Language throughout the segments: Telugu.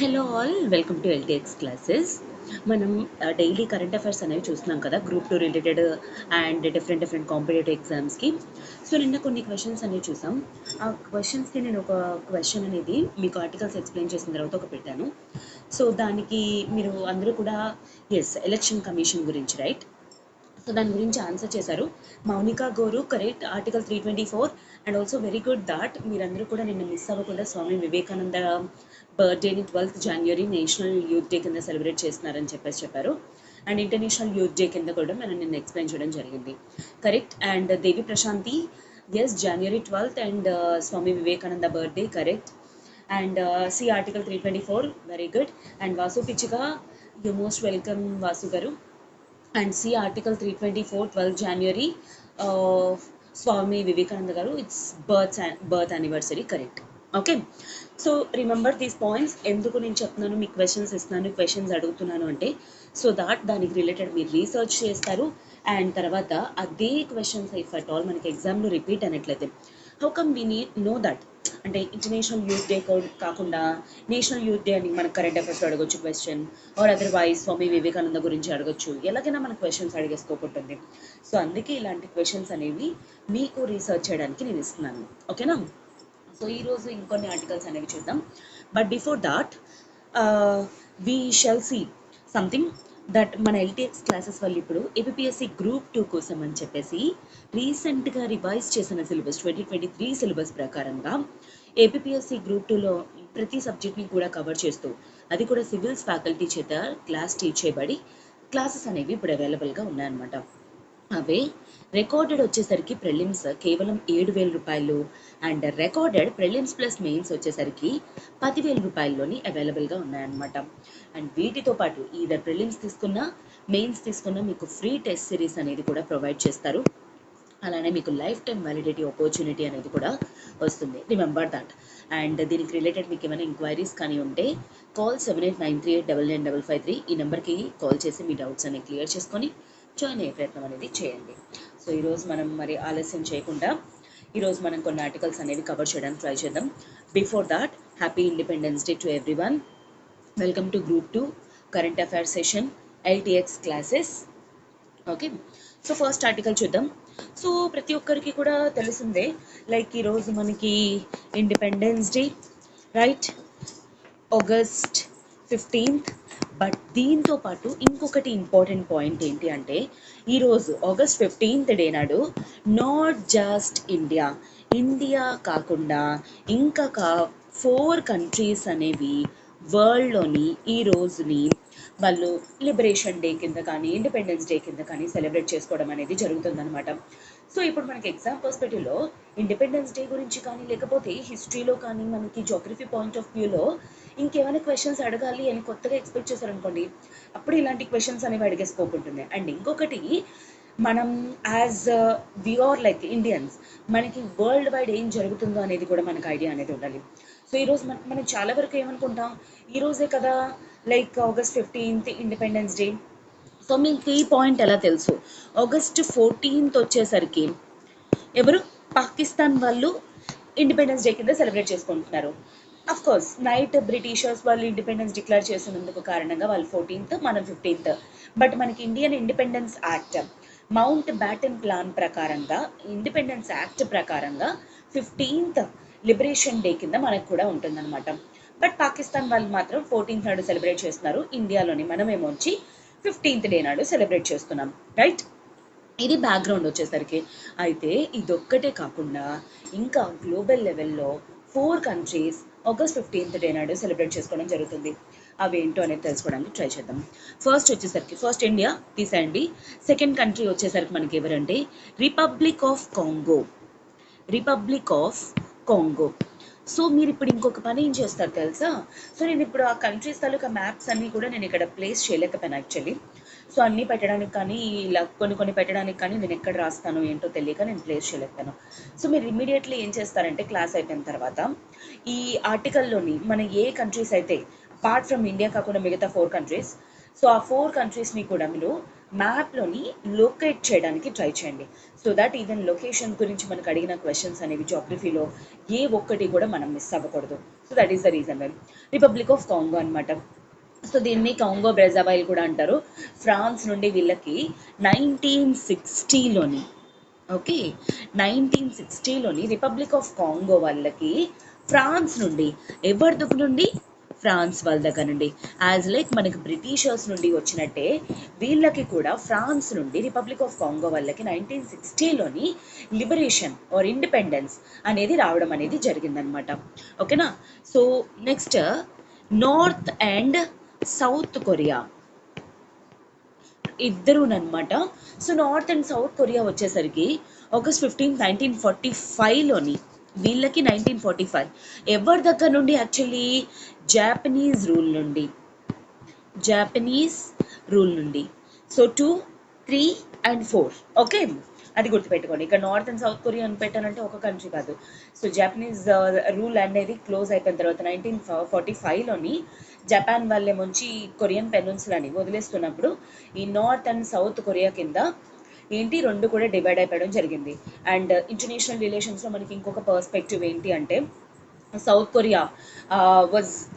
Hello all, welcome to LTX classes. మనం డైలీ కరెంట్ అఫైర్స్ అనేవి చూస్తున్నాం కదా, group 2 related and different competitive ఎగ్జామ్స్కి. సో నిన్న కొన్ని క్వశ్చన్స్ అనేవి చూసాం. ఆ క్వశ్చన్స్కి నేను ఒక క్వశ్చన్ అనేది మీకు ఆర్టికల్స్ ఎక్స్ప్లెయిన్ చేసిన తర్వాత ఒక పెట్టాను. సో దానికి మీరు అందరూ కూడా ఎస్, ఎలక్షన్ కమిషన్ గురించి, రైట్? సో దాని గురించి ఆన్సర్ చేశారు. Monika garu correct, article 324. And also very good that మీరందరూ కూడా నిన్న మిస్ అవ్వకుండా స్వామి వివేకానంద బర్త్డేని 12th January national youth day కింద సెలబ్రేట్ చేస్తున్నారని చెప్పారు. అండ్ ఇంటర్నేషనల్ యూత్ డే కింద కూడా మనం నిన్న ఎక్స్ప్లెయిన్ చేయడం జరిగింది. Correct. And Devi Prashanthi, yes, January 12th and Swami Vivekananda birthday, correct. And see article 324, very good. And Vasu పిచ్చిగా, you most welcome Vasu garu. And see article 324, 12th January, Swami Vivekananda garu, it's birth anniversary, correct. Okay, so remember these points. ఎందుకు నేను చెప్తున్నాను, మీకు క్వశ్చన్స్ ఇస్తున్నాను, క్వశ్చన్స్ అడుగుతున్నాను అంటే సో దాట్ దానికి రిలేటెడ్ మీరు రీసెర్చ్ చేస్తారు. అండ్ తర్వాత అదే క్వశ్చన్స్ ఇఫ్ అట్ ఆల్ మనకి ఎగ్జామ్లో రిపీట్ అయినట్లయితే how come we need know that. అంటే ఇంటర్నేషనల్ యూత్ డే కాకుండా నేషనల్ యూత్ డే అని మనకు కరెంట్ అఫైర్స్ అడగొచ్చు question, or otherwise Swami Vivekananda గురించి అడగొచ్చు, ఎలాగైనా మనకు క్వశ్చన్స్ అడిగేసుకోకుంటుంది. సో అందుకే ఇలాంటి క్వశ్చన్స్ అనేవి మీకు రీసెర్చ్ చేయడానికి నేను ఇస్తున్నాను. ఓకేనా? సో ఈరోజు ఇంకొన్ని ఆర్టికల్స్ అనేవి చూద్దాం. But before that we shall see something that మన ఎల్టీఎక్స్ క్లాసెస్ వాళ్ళు ఇప్పుడు ఏపీఎస్సి గ్రూప్ 2 కోసం అని చెప్పేసి రీసెంట్గా రివైజ్ చేసిన సిలబస్ 2023 సిలబస్ ప్రకారంగా ఏపీఎస్సి గ్రూప్ 2లో ప్రతి సబ్జెక్ట్ని కూడా కవర్ చేస్తూ, అది కూడా సివిల్స్ ఫ్యాకల్టీ చేత క్లాస్ టీచ్ చేయబడి క్లాసెస్ అనేవి ఇప్పుడు అవైలబుల్గా ఉన్నాయన్నమాట. అవే రికార్డెడ్ వచ్చేసరికి ప్రిలిమ్స్ కేవలం 7,000 రూపాయలు and recorded prelims plus mains వచ్చేసరికి 10,000 రూపాయల్లోని అవైలబుల్గా ఉన్నాయన్నమాట. అండ్ వీటితో పాటు ఈదర్ ప్రిలిమ్స్ తీసుకున్నా మెయిన్స్ తీసుకున్నా మీకు ఫ్రీ టెస్ట్ సిరీస్ అనేది కూడా ప్రొవైడ్ చేస్తారు. అలానే మీకు లైఫ్ టైం వ్యాలిడిటీ ఆపర్చునిటీ అనేది కూడా వస్తుంది. Remember that. అండ్ దీనికి రిలేటెడ్ మీకు ఏమైనా ఎంక్వైరీస్ కానీ ఉంటే కాల్ 7893899553, ఈ నెంబర్కి కాల్ చేసి మీ డౌట్స్ అనేవి క్లియర్ చేసుకొని జాయిన్ అయ్యే ప్రయత్నం అనేది చేయండి. సో ఈరోజు మనం మరి ఆలస్యం చేయకుండా ఈరోజు మనం కొన్ని ఆర్టికల్స్ అనేవి కవర్ చేయడానికి ట్రై చేద్దాం. Before that, happy independence day to everyone. Welcome to group 2 current affairs session LTX classes. Okay, so first article చూద్దాం. సో ప్రతి ఒక్కరికి కూడా తెలిసిందే, లైక్ ఈరోజు మనకి independence day, right, August 15th. But దీంతో పాటు ఇంకొకటి ఇంపార్టెంట్ పాయింట్ ఏంటి అంటే ఈరోజు ఆగస్ట్ 15th డే నాడు నాట్ జస్ట్ ఇండియా కాకుండా ఇంకా 4 కంట్రీస్ అనేవి వరల్డ్లోని ఈ రోజుని వాళ్ళు లిబరేషన్ డే కింద కానీ ఇండిపెండెన్స్ డే కింద కానీ సెలబ్రేట్ చేసుకోవడం అనేది జరుగుతుందన్నమాట. సో ఇప్పుడు మనకి ఎగ్జామ్ పర్స్పెక్టివ్లో ఇండిపెండెన్స్ డే గురించి కానీ లేకపోతే హిస్టరీలో కానీ మనకి జోగ్రఫీ పాయింట్ ఆఫ్ వ్యూలో ఇంకేమైనా క్వశ్చన్స్ అడగాలి అని కొత్తగా ఎక్స్పెక్ట్ చేశారనుకోండి, అప్పుడు ఇలాంటి క్వశ్చన్స్ అనేవి అడిగేసుకోకుంటుంది. అండ్ ఇంకొకటి, మనం యాజ్ ఆర్ లైక్ ఇండియన్స్ మనకి వరల్డ్ వైడ్ ఏం జరుగుతుందో అనేది కూడా మనకు ఐడియా అనేది ఉండాలి. సో ఈరోజు మనం చాలా వరకు ఏమనుకుంటాం, ఈరోజే కదా like August 15th independence day. So మీకు ఈ పాయింట్ ఎలా తెలుసు? ఆగస్ట్ 14th వచ్చేసరికి ఎవరు, పాకిస్తాన్ వాళ్ళు ఇండిపెండెన్స్ డే కింద సెలబ్రేట్ చేసుకుంటున్నారు. అఫ్ కోర్స్ నైట్ బ్రిటిషర్స్ వాళ్ళు ఇండిపెండెన్స్ డిక్లేర్ చేసినందుకు కారణంగా వాళ్ళు 14th, మనం 15th. బట్ మనకి Indian independence act mount baton plan ప్రకారంగా ఇండిపెండెన్స్ యాక్ట్ ప్రకారంగా 15th లిబరేషన్ డే కింద మనకు కూడా ఉంటుందన్నమాట. బట్ పాకిస్తాన్ వాళ్ళు మాత్రం 14th నాడు సెలబ్రేట్ చేస్తున్నారు. ఇండియాలోని మనమేమో వచ్చి 15th డే నాడు సెలబ్రేట్ చేస్తున్నాం, రైట్? ఇది బ్యాక్గ్రౌండ్ వచ్చేసరికి. అయితే ఇదొక్కటే కాకుండా ఇంకా గ్లోబల్ లెవెల్లో 4 కంట్రీస్ ఆగస్ట్ 15th డే నాడు సెలబ్రేట్ చేసుకోవడం జరుగుతుంది. అవేంటో అనేది తెలుసుకోవడానికి ట్రై చేద్దాం. ఫస్ట్ వచ్చేసరికి ఫస్ట్ ఇండియా తీసేయండి. సెకండ్ కంట్రీ వచ్చేసరికి మనకి ఎవరంటే రిపబ్లిక్ ఆఫ్ కాంగో. సో మీరు ఇప్పుడు ఇంకొక పని ఏం చేస్తారు తెలుసా? సో నేను ఇప్పుడు ఆ కంట్రీస్ తాలూకా మ్యాప్స్ అన్నీ కూడా నేను ఇక్కడ ప్లేస్ చేయలేకపోయాను యాక్చువల్లీ. సో అన్నీ పెట్టడానికి కానీ ఇలా కొన్ని పెట్టడానికి కానీ నేను ఎక్కడ రాస్తాను ఏంటో తెలియక నేను ప్లేస్ చేయలేకపోయాను. సో మీరు ఇమీడియట్లీ ఏం చేస్తారంటే క్లాస్ అయిపోయిన తర్వాత ఈ ఆర్టికల్లోని మన ఏ కంట్రీస్ అయితే అపార్ట్ ఫ్రమ్ ఇండియా కాకుండా మిగతా 4 కంట్రీస్, సో ఆ 4 కంట్రీస్ని కూడా మీరు మ్యాప్లోని లొకేట్ చేయడానికి ట్రై చేయండి. సో దట్ ఈవెన్ లొకేషన్ గురించి మనకు అడిగిన క్వశ్చన్స్ అనేవి జాగ్రఫీలో ఏ ఒక్కటి కూడా మనం మిస్ అవ్వకూడదు. So that is the reason well. Republic of Congo అనమాట. సో దీన్ని కాంగో బ్రెజావైల్ కూడా అంటారు. ఫ్రాన్స్ నుండి వీళ్ళకి 1960లోని, ఓకే, 1960లోని రిపబ్లిక్ ఆఫ్ కాంగో వాళ్ళకి ఫ్రాన్స్ నుండి, ఎవరి దగ్గర నుండి, ఫ్రాన్స్ వాళ్ళ దగ్గర నుండి, యాజ్ లైక్ మనకి బ్రిటిషర్స్ నుండి వచ్చినట్టే వీళ్ళకి కూడా ఫ్రాన్స్ నుండి రిపబ్లిక్ ఆఫ్ కాంగో వాళ్ళకి 1960లోని లిబరేషన్ ఆర్ ఇండిపెండెన్స్ అనేది రావడం అనేది జరిగిందనమాట. ఓకేనా. So next north and south Korea ఇద్దరునమాట. So north and south Korea వచ్చేసరికి August 15, 1945లోని వీళ్ళకి 1945 ఎవరి దగ్గర నుండి యాక్చువల్లీ జాపనీస్ రూల్ నుండి. సో 2, 3 and 4, ఓకే, అది గుర్తుపెట్టుకోండి. ఇక్కడ నార్త్ అండ్ సౌత్ కొరియా అని పెట్టానంటే ఒక కంట్రీ కాదు. సో జాపనీస్ రూల్ అనేది క్లోజ్ అయిపోయిన తర్వాత 1945లోని జపాన్ వాళ్ళేమొంచి కొరియన్ పెనిన్సులాని వదిలేస్తున్నప్పుడు ఈ నార్త్ అండ్ సౌత్ కొరియా కింద ఏంటి రెండు కూడా డివైడ్ అయిపోవడం జరిగింది. అండ్ ఇంటర్నేషనల్ రిలేషన్స్లో మనకి ఇంకొక పర్స్పెక్టివ్ ఏంటి అంటే సౌత్ కొరియా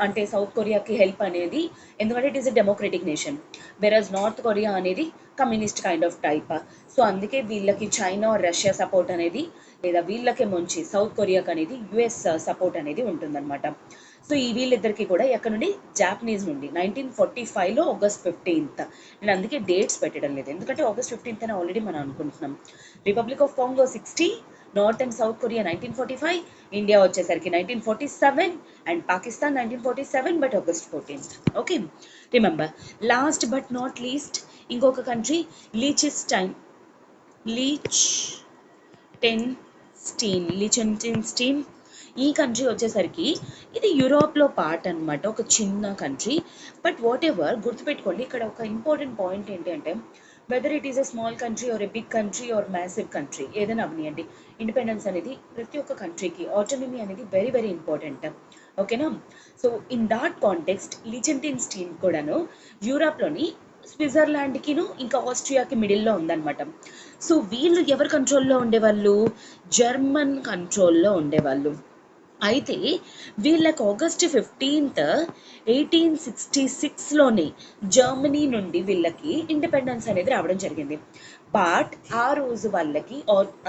అంటే సౌత్ కొరియాకి హెల్ప్ అనేది, ఎందుకంటే it is a democratic nation, versus north Korea అనేది communist kind of type. So అందుకే వీళ్ళకి చైనా రష్యా సపోర్ట్ అనేది, లేదా వీళ్ళకే ముంచి సౌత్ కొరియాకి అనేది యుఎస్ సపోర్ట్ అనేది ఉంటుందన్నమాట. సో ఈ వీళ్ళిద్దరికి కూడా ఎక్కడ నుండి, జాపనీస్ నుండి 1945లో August 15th. నేను అందుకే డేట్స్ పెట్టడం లేదు, ఎందుకంటే August 15th అని ఆల్రెడీ మనం అనుకుంటున్నాం. Republic of Congo 60, north and south Korea 1945, India వచ్చేసరికి 1947 and Pakistan 1947, but August 14th. Okay, remember. Last but not least ఇంకొక కంట్రీ లీచెన్స్టీన్. ఈ కంట్రీ వచ్చేసరికి ఇది యూరోప్లో పార్ట్ అనమాట, ఒక చిన్న కంట్రీ. బట్ వాట్ ఎవర్, గుర్తుపెట్టుకోండి ఇక్కడ ఒక ఇంపార్టెంట్ పాయింట్ ఏంటి అంటే whether it is a small country or a big country or massive country ఏదైనా అవనియండి, ఇండిపెండెన్స్ అనేది ప్రతి ఒక్క కంట్రీకి, ఆటోనమీ అనేది వెరీ వెరీ ఇంపార్టెంట్. ఓకేనా. So in that context Liechtenstein కూడాను యూరోప్లోని స్విట్జర్లాండ్కిను ఇంకా ఆస్ట్రియాకి మిడిల్లో ఉందన్నమాట. సో వీళ్ళు ఎవరి కంట్రోల్లో ఉండేవాళ్ళు, జర్మన్ కంట్రోల్లో ఉండేవాళ్ళు. అయితే వీళ్ళకి August 15th 1866లోనే జర్మనీ నుండి వీళ్ళకి ఇండిపెండెన్స్ అనేది రావడం జరిగింది. బట్ ఆ రోజు వాళ్ళకి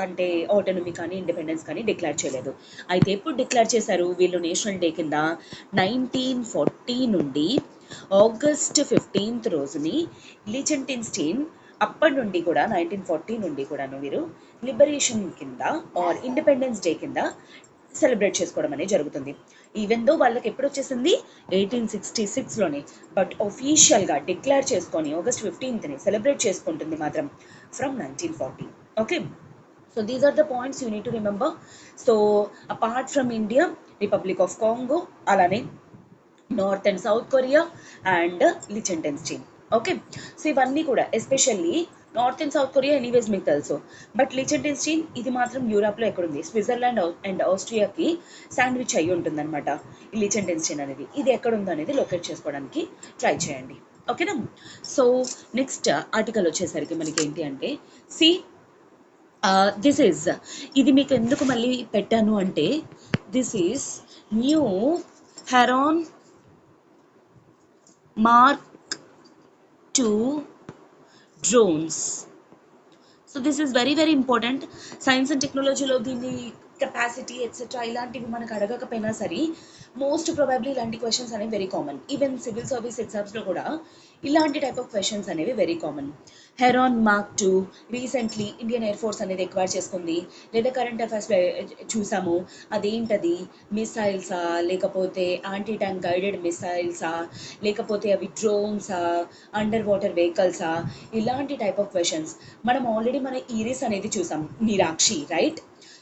అంటే ఆటోనమీ కానీ ఇండిపెండెన్స్ కానీ డిక్లేర్ చేయలేదు. అయితే ఎప్పుడు డిక్లేర్ చేశారు వీళ్ళు నేషనల్ డే కింద, 1940 నుండి August 15th రోజుని లీచెన్స్టీన్ అప్పటి నుండి కూడా 1940 నుండి కూడాను వీరు లిబరేషన్ కింద ఆర్ ఇండిపెండెన్స్ డే కింద సెలబ్రేట్ చేసుకోవడం అనేది జరుగుతుంది. ఈవెన్ దో వాళ్ళకి ఎప్పుడు వచ్చేసింది 1866లోనే, బట్ ఒఫీషియల్గా డిక్లేర్ చేసుకొని August 15th సెలబ్రేట్ చేసుకుంటుంది మాత్రం from 1940. Okay, so these are the points you need to remember. So apart from India, Republic of Congo, అలానే north and south Korea and Liechtenstein. Okay, so ఇవన్నీ కూడా especially north and south Korea anyways మీకు తెలుసు, బట్ లీచెన్స్టీన్ ఇది మాత్రం యూరోప్లో ఎక్కడుంది, స్విట్జర్లాండ్ అండ్ ఆస్ట్రియాకి శాండ్విచ్ అయ్యి ఉంటుందన్నమాట ఈ లీచెన్స్టీన్ అనేది. ఇది ఎక్కడుందో అనేది లొకేట్ చేసుకోవడానికి ట్రై చేయండి. ఓకేనా. సో నెక్స్ట్ ఆర్టికల్ వచ్చేసరికి మనకి ఏంటి అంటే దిస్ ఈజ్, ఇది మీకు ఎందుకు మళ్ళీ పెట్టాను అంటే this is new heron Mark II drones. So this is very very important. Science and technology లో దీని కెపాసిటీ ఎట్సెట్రా ఇలాంటివి మనకు అడగకపోయినా సరే మోస్ట్ ప్రాబబ్లీ ఇలాంటి క్వశ్చన్స్ అనేవి very common. Even civil service ఎగ్జామ్స్లో కూడా ఇలాంటి టైప్ ఆఫ్ క్వశ్చన్స్ అనేవి very common. Heron mark 2 recently Indian air force అనేది ఎక్వైర్ చేసుకుంది, లేదా కరెంట్ అఫైర్స్ చూసాము. అదేంటది, మిసైల్సా, లేకపోతే యాంటీ ట్యాంక్ గైడెడ్ మిసైల్సా, లేకపోతే అవి డ్రోన్సా, అండర్ వాటర్ వెహికల్సా, ఇలాంటి టైప్ ఆఫ్ క్వశ్చన్స్. మనం ఆల్రెడీ మన ఈరిస్ అనేది చూసాం, నిరాక్షి, రైట్.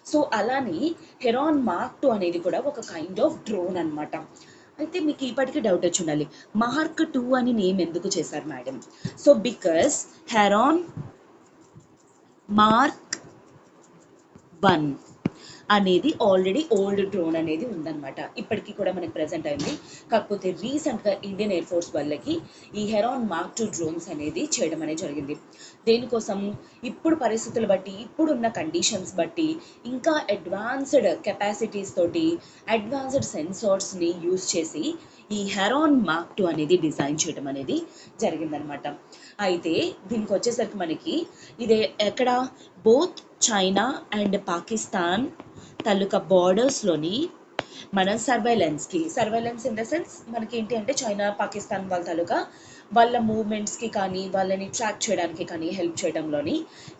సో అలానే హెరాన్ మార్క్ 2 అనేది కూడా ఒక కైండ్ ఆఫ్ డ్రోన్ అనమాట. అయితే మీకు ఇప్పటికీ డౌట్ వచ్చి ఉండాలి, మార్క్ 2 అని నేమ్ ఎందుకు చేశారు madam. So because heron mark 1 అనేది ఆల్రెడీ ఓల్డ్ డ్రోన్ అనేది ఉందన్నమాట. ఇప్పటికీ కూడా మనకి ప్రెజెంట్ అయింది. కాకపోతే రీసెంట్గా ఇండియన్ ఎయిర్ ఫోర్స్ వాళ్ళకి ఈ హెరాన్ మార్క్ 2 డ్రోన్స్ అనేది చేయడం అనేది జరిగింది. దేనికోసం? ఇప్పుడు పరిస్థితులు బట్టి, ఇప్పుడున్న కండిషన్స్ బట్టి ఇంకా అడ్వాన్స్డ్ కెపాసిటీస్ తోటి అడ్వాన్స్డ్ సెన్సార్స్ని యూజ్ చేసి ఈ హెరాన్ మార్క్ 2 అనేది డిజైన్ చేయడం అనేది జరిగిందనమాట. అయితే దీనికి వచ్చేసరికి మనకి ఇదే ఎక్కడ బోత్ చైనా అండ్ పాకిస్తాన్ తాలూకా బార్డర్స్లోని మన సర్వైలెన్స్ ఇన్ ద సెన్స్ మనకి ఏంటి అంటే చైనా పాకిస్తాన్ వాళ్ళ తాలూకా వాళ్ళ మూవ్మెంట్స్కి కానీ వాళ్ళని ట్రాక్ చేయడానికి కానీ హెల్ప్ చేయడంలోని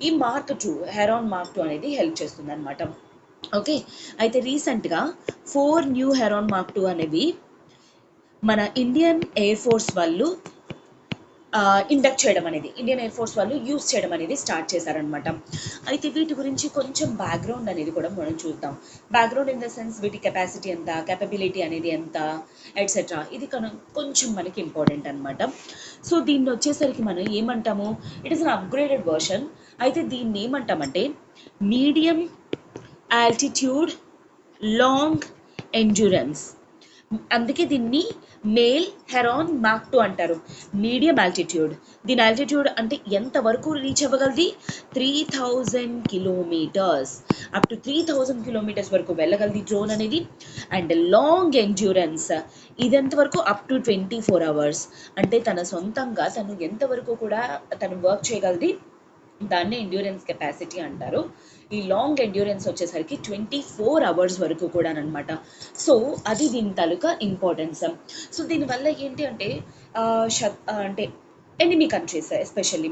ఈ మార్క్ 2 హెరాన్ మార్క్ 2 అనేది హెల్ప్ చేస్తుంది అనమాట. ఓకే, అయితే రీసెంట్గా 4 న్యూ హెరాన్ మార్క్ 2 అనేవి మన ఇండియన్ ఎయిర్ ఫోర్స్ వాళ్ళు ఇండక్ట్ చేయడం అనేది, ఇండియన్ ఎయిర్ ఫోర్స్ వాళ్ళు యూజ్ చేయడం అనేది స్టార్ట్ చేశారనమాట. అయితే వీటి గురించి కొంచెం బ్యాక్గ్రౌండ్ అనేది కూడా మనం చూద్దాం. బ్యాక్గ్రౌండ్ ఇన్ ద సెన్స్ వీటి కెపాసిటీ ఎంత, కేపబిలిటీ అనేది ఎంత, ఎట్సెట్రా, ఇది కొంచెం మనకి ఇంపార్టెంట్ అనమాట. సో దీన్ని వచ్చేసరికి మనం ఏమంటాము, it is an upgraded version. అయితే దీన్ని ఏమంటామంటే మీడియం ఆల్టిట్యూడ్ లాంగ్ ఎండ్యూరెన్స్, అందుకే దీన్ని మేల్ హెరాన్ మార్క్ 2 అంటారు. మీడియం ఆల్టిట్యూడ్, దీని ఆల్టిట్యూడ్ అంటే ఎంత వరకు రీచ్ అవ్వగలది, 3000 కిలోమీటర్స్, అప్ టు 3000 కిలోమీటర్స్ వరకు వెళ్ళగలది డ్రోన్ అనేది. అండ్ లాంగ్ ఎండ్యూరెన్స్, ఇదెంత వరకు, అప్ టు 24 hours, అంటే తన సొంతంగా తను ఎంతవరకు కూడా తను వర్క్ చేయగలది, దాన్నే ఎండ్యూరెన్స్ కెపాసిటీ అంటారు. ఈ లాంగ్ ఎండ్యూరెన్స్ వచ్చేసరికి 24 hours వరకు కూడా అనమాట. సో అది దీని తాలూకా ఇంపార్టెన్స్. సో దీనివల్ల ఏంటి అంటే అంటే ఎనిమీ కంట్రీస్ ఎస్పెషల్లీ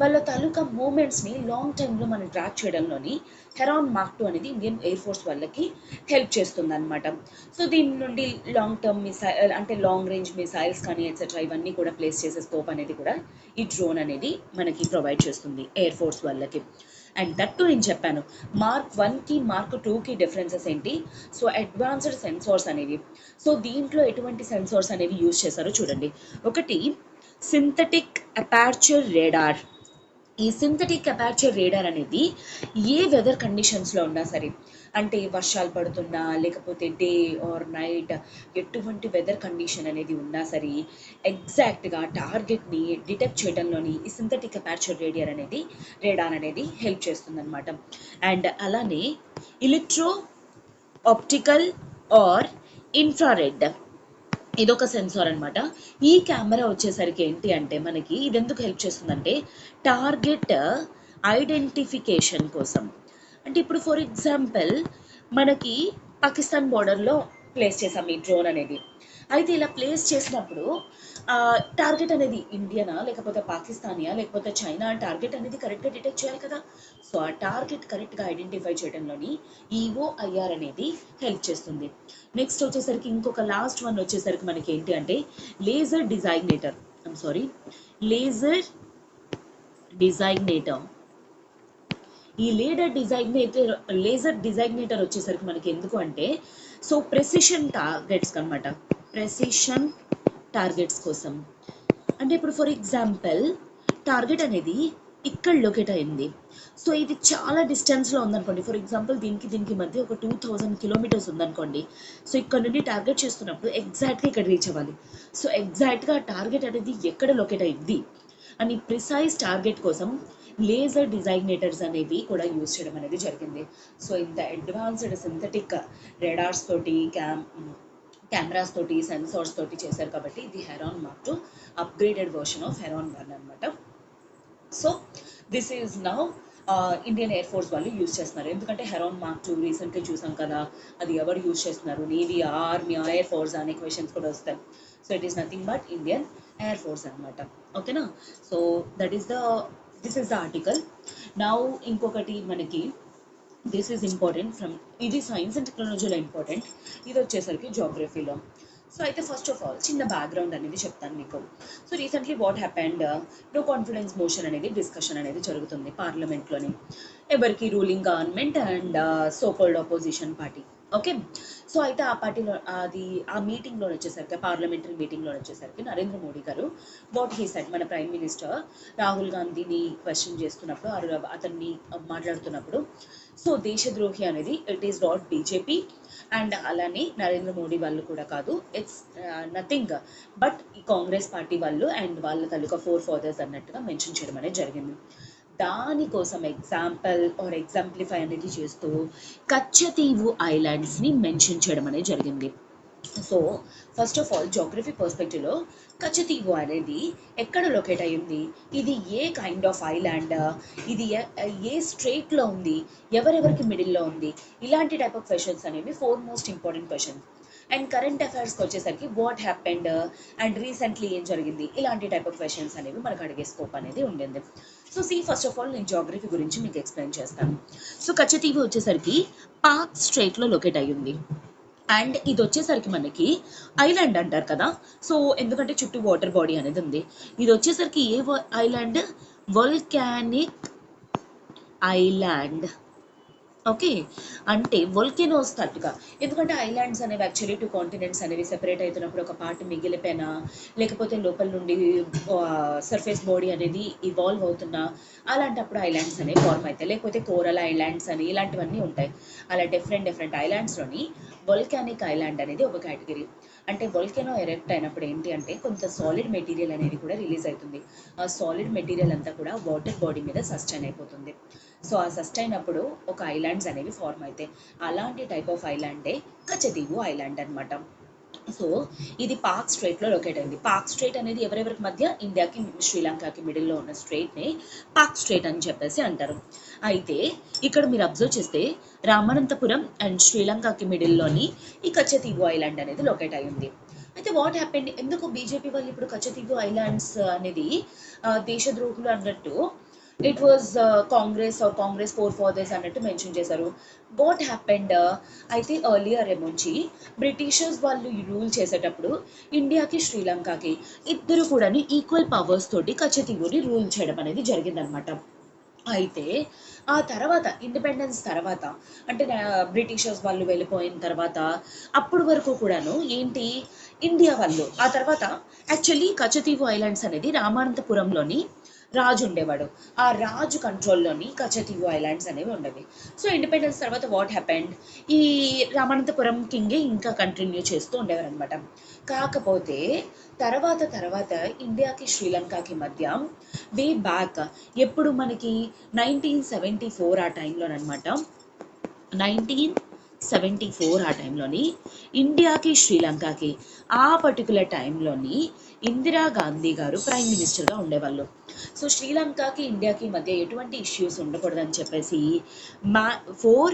వాళ్ళ తాలూకా మూమెంట్స్ని లాంగ్ టైంలో మనం ట్రాక్ చేయడంలోని హెరాన్ మార్క్ 2 అనేది ఇండియన్ ఎయిర్ ఫోర్స్ వాళ్ళకి హెల్ప్ చేస్తుంది అనమాట. సో దీని నుండి లాంగ్ టర్మ్ మిసైల్ అంటే లాంగ్ రేంజ్ మిసైల్స్ కానీ ఎట్సెట్రా ఇవన్నీ కూడా ప్లేస్ చేసే స్కోప్ అనేది కూడా ఈ డ్రోన్ అనేది మనకి ప్రొవైడ్ చేస్తుంది ఎయిర్ ఫోర్స్ వాళ్ళకి. అండ్ దట్టు నేను చెప్పాను మార్క్ 1కి మార్క్ 2కి డిఫరెన్సెస్ ఏంటి. సో అడ్వాన్స్డ్ సెన్సార్స్ అనేవి, సో దీంట్లో ఎటువంటి సెన్సార్స్ అనేవి యూజ్ చేశారో చూడండి. ఒకటి సింథటిక్ అపార్చర్ రేడార్. ఈ సింథటిక్ అపార్చర్ రేడార్ అనేది ఏ వెదర్ కండిషన్స్లో ఉన్నా సరే, అంటే వర్షాలు పడుతున్నా లేకపోతే డే ఆర్ నైట్ ఎటువంటి వెదర్ కండిషన్ అనేది ఉన్నా సరే ఎగ్జాక్ట్గా టార్గెట్ని డిటెక్ట్ చేయడంలోని ఈ సింథటిక్ అపార్చర్ రేడార్ అనేది హెల్ప్ చేస్తుంది అనమాట. అండ్ అలానే ఎలక్ట్రో ఆప్టికల్ ఆర్ ఇన్ఫ్రారెడ్, ఇదొక సెన్సార్ అనమాట. ఈ కెమెరా వచ్చేసరికి ఏంటి అంటే మనకి ఇది ఎందుకు హెల్ప్ చేస్తుందంటే టార్గెట్ ఐడెంటిఫికేషన్ కోసం. అంటే ఇప్పుడు ఫర్ ఎగ్జాంపుల్ మనకి పాకిస్తాన్ బార్డర్లో ప్లేస్ చేసాం ఈ డ్రోన్ అనేది. అయితే ఇలా ప్లేస్ చేసినప్పుడు టార్గెట్ అనేది ఇండియనా లేకపోతే పాకిస్తానియా లేకపోతే చైనా టార్గెట్ అనేది కరెక్ట్గా డిటెక్ట్ చేయాలి కదా. సో ఆ టార్గెట్ కరెక్ట్గా ఐడెంటిఫై చేయడంలోని ఈఓఐఆర్ అనేది హెల్ప్ చేస్తుంది. నెక్స్ట్ వచ్చేసరికి ఇంకొక లాస్ట్ వన్ వచ్చేసరికి మనకి ఏంటి అంటే లేజర్ డిజైగ్నేటర్. ఈ లేజర్ డిజైగ్నేటర్ వచ్చేసరికి మనకి ఎందుకు అంటే సో ప్రెసిషన్ టార్గెట్స్ కోసం. అంటే ఇప్పుడు ఫర్ ఎగ్జాంపుల్ టార్గెట్ అనేది ఇక్కడ లొకేట్ అయింది, సో ఇది చాలా డిస్టెన్స్లో ఉందనుకోండి. ఫర్ ఎగ్జాంపుల్ దీనికి మధ్య ఒక 2000 కిలోమీటర్స్ ఉందనుకోండి. సో ఇక్కడ నుండి టార్గెట్ చేస్తున్నప్పుడు ఎగ్జాక్ట్గా ఇక్కడ రీచ్ అవ్వాలి. సో ఎగ్జాక్ట్గా టార్గెట్ అనేది ఎక్కడ లొకేట్ అయ్యింది అని ప్రిసైజ్ టార్గెట్ కోసం లేజర్ డిజైగ్నేటర్స్ అనేవి కూడా యూజ్ చేయడం అనేది జరిగింది. సో ఇంత అడ్వాన్స్డ్ సింథటిక్ రెడార్స్ తోటి కెమెరాస్ తోటి సెన్సార్స్ తోటి చేశారు కాబట్టి ఇది heron mark 2 upgraded version of heron 1 అనమాట. So this is now Indian air force వాళ్ళు యూజ్ చేస్తున్నారు. ఎందుకంటే హెరాన్ మార్క్ 2 రీసెంట్గా చూసాం కదా, అది ఎవరు యూజ్ చేస్తున్నారు, నేవీ, ఆర్మీ, ఎయిర్ ఫోర్స్ అనే క్వశ్చన్స్ కూడా వస్తాయి. So it is nothing but Indian air force అనమాట. ఓకేనా. So this is the article. Now ఇంకొకటి మనకి దిస్ ఈజ్ ఇంపార్టెంట్ ఫ్రమ్, ఇది సైన్స్ అండ్ టెక్నాలజీలో ఇంపార్టెంట్, ఇది వచ్చేసరికి జోగ్రఫీలో. సో అయితే ఫస్ట్ ఆఫ్ ఆల్ చిన్న బ్యాక్గ్రౌండ్ అనేది చెప్తాను మీకు. So recently what happened, no confidence motion అనేది డిస్కషన్ అనేది జరుగుతుంది పార్లమెంట్లోని. ఎవరికి, ruling government and so called opposition party. Okay. So అయితే ఆ పార్టీలో అది ఆ మీటింగ్లో వచ్చేసరికి పార్లమెంటరీ మీటింగ్లో వచ్చేసరికి నరేంద్ర మోడీ గారు వాట్ హీ సెడ్, మన ప్రైమ్ మినిస్టర్ రాహుల్ గాంధీని క్వశ్చన్ చేస్తున్నప్పుడు అతన్ని మాట్లాడుతున్నప్పుడు, సో దేశద్రోహి అనేది it is not BJP and అలానే నరేంద్ర మోడీ వాళ్ళు కూడా కాదు, ఇట్స్ నథింగ్ బట్ ఈ కాంగ్రెస్ పార్టీ వాళ్ళు అండ్ వాళ్ళ తాలూకా ఫోర్ ఫాదర్స్ అన్నట్టుగా మెన్షన్ చేయడం అనేది జరిగింది. దానికోసం ఎగ్జాంపుల్ ఆర్ ఎగ్జాంప్లిఫై అనేది చేస్తూ కచ్చతీవు ఐలాండ్స్ని మెన్షన్ చేయడం అనేది జరిగింది. So first of all geography పర్స్పెక్టివ్లో కచ్చతీవు అనేది ఎక్కడ లొకేట్ అయ్యింది, ఇది ఏ కైండ్ ఆఫ్ ఐలాండ్, ఇది ఏ స్ట్రేట్లో ఉంది, ఎవరెవరికి మిడిల్లో ఉంది, ఇలాంటి టైప్ ఆఫ్ క్వశ్చన్స్ అనేవి four most important questions. And current అఫైర్స్కి వచ్చేసరికి వాట్ హ్యాపెండ్ అండ్ రీసెంట్లీ ఏం జరిగింది, ఇలాంటి టైప్ ఆఫ్ క్వశ్చన్స్ అనేవి మనకు అడిగే స్కోప్ అనేది ఉండింది. సో ఫస్ట్ ఆఫ్ ఆల్ నేను జోగ్రఫీ గురించి మీకు ఎక్స్ప్లెయిన్ చేస్తాను. సో కచ్చతీవు వచ్చేసరికి పాక్ స్ట్రేట్లో లొకేట్ అయ్యింది. అండ్ ఇది వచ్చేసరికి మనకి ఐలాండ్ అంటారు కదా, సో ఎందుకంటే చుట్టూ వాటర్ బాడీ అనేది ఉంది. ఇది వచ్చేసరికి ఏ ఐలాండ్, వోల్కానిక్ ఐలాండ్. ఓకే, అంటే వోల్కెనోస్ తట్టుగా, ఎందుకంటే ఐలాండ్స్ అనేవి యాక్చువల్లీ టూ కాంటినెంట్స్ అనేవి సెపరేట్ అవుతున్నప్పుడు ఒక పార్ట్ మిగిలిపోయినా లేకపోతే లోపల నుండి సర్ఫేస్ బాడీ అనేది ఇవాల్వ్ అవుతున్నా అలాంటప్పుడు ఐలాండ్స్ అనేవి ఫార్మ్ అవుతాయి, లేకపోతే కోరల్ ఐలాండ్స్ అని ఇలాంటివన్నీ ఉంటాయి. అలా డిఫరెంట్ ఐలాండ్స్లోని వోల్కానిక్ ఐలాండ్ అనేది ఒక కేటగిరీ. అంటే వోల్కెనో ఎరెక్ట్ అయినప్పుడు ఏంటి అంటే కొంత సాలిడ్ మెటీరియల్ అనేది కూడా రిలీజ్ అవుతుంది. ఆ సాలిడ్ మెటీరియల్ అంతా కూడా వాటర్ బాడీ మీద సస్టైన్ అయిపోతుంది. సో ఆ సస్టైన్ అప్పుడు ఒక ఐలాండ్స్ అనేవి ఫార్మ్ అవుతాయి. అలాంటి టైప్ ఆఫ్ ఐలాండే కచ్చతీవు ఐలాండ్ అనమాట. సో ఇది పాక్ స్ట్రేట్లో లొకేట్ అయింది. పాక్ స్ట్రేట్ అనేది ఎవరెవరికి మధ్య, ఇండియాకి శ్రీలంకకి మిడిల్లో ఉన్న స్ట్రేట్ని పాక్ స్ట్రేట్ అని చెప్పేసి అంటారు. అయితే ఇక్కడ మీరు అబ్జర్వ్ చేస్తే రామనంతపురం అండ్ శ్రీలంకకి మిడిల్లోని ఈ కచ్చతీవు ఐలాండ్ అనేది లొకేట్ అయ్యింది. అయితే వాట్ హ్యాపెండ్, ఎందుకు బీజేపీ వాళ్ళు ఇప్పుడు కచ్చతీవు ఐలాండ్స్ అనేది దేశద్రోహులు అన్నట్టు it was Congress forefathers అన్నట్టు మెన్షన్ చేశారు. వాట్ హ్యాపెండ్, అయితే ఎర్లియర్ ఏమొచ్చి బ్రిటిషర్స్ వాళ్ళు రూల్ చేసేటప్పుడు ఇండియాకి శ్రీలంకకి ఇద్దరు కూడా ఈక్వల్ పవర్స్ తోటి కచ్చతీవుని రూల్ చేయడం అనేది జరిగిందనమాట. అయితే ఆ తర్వాత ఇండిపెండెన్స్ తర్వాత అంటే బ్రిటిషర్స్ వాళ్ళు వెళ్ళిపోయిన తర్వాత అప్పుడు వరకు కూడాను ఏంటి, ఇండియా వాళ్ళు ఆ తర్వాత యాక్చువల్లీ కచ్చతీవు ఐలాండ్స్ అనేది రామానంతపురంలోని రాజు ఉండేవాడు. ఆ రాజు కంట్రోల్లోని కచ్చతీవు ఐలాండ్స్ అనేవి ఉండేవి. సో ఇండిపెండెన్స్ తర్వాత వాట్ హ్యాపెండ్, ఈ రామానంతపురం కింగే ఇంకా కంటిన్యూ చేస్తూ ఉండేవారు అనమాట. కాకపోతే తర్వాత ఇండియాకి శ్రీలంకకి మధ్య వే బ్యాక్ ఎప్పుడు మనకి 1974 ఆ టైంలోనమాట, 1974 ఆ టైంలోని ఇండియాకి శ్రీలంకకి ఆ పర్టికులర్ టైంలోని ఇందిరాగాంధీ గారు ప్రైమ్ మినిస్టర్గా ఉండేవాళ్ళు. సో శ్రీలంకకి ఇండియాకి మధ్య ఎటువంటి ఇష్యూస్ ఉండకూడదని చెప్పేసి మా 4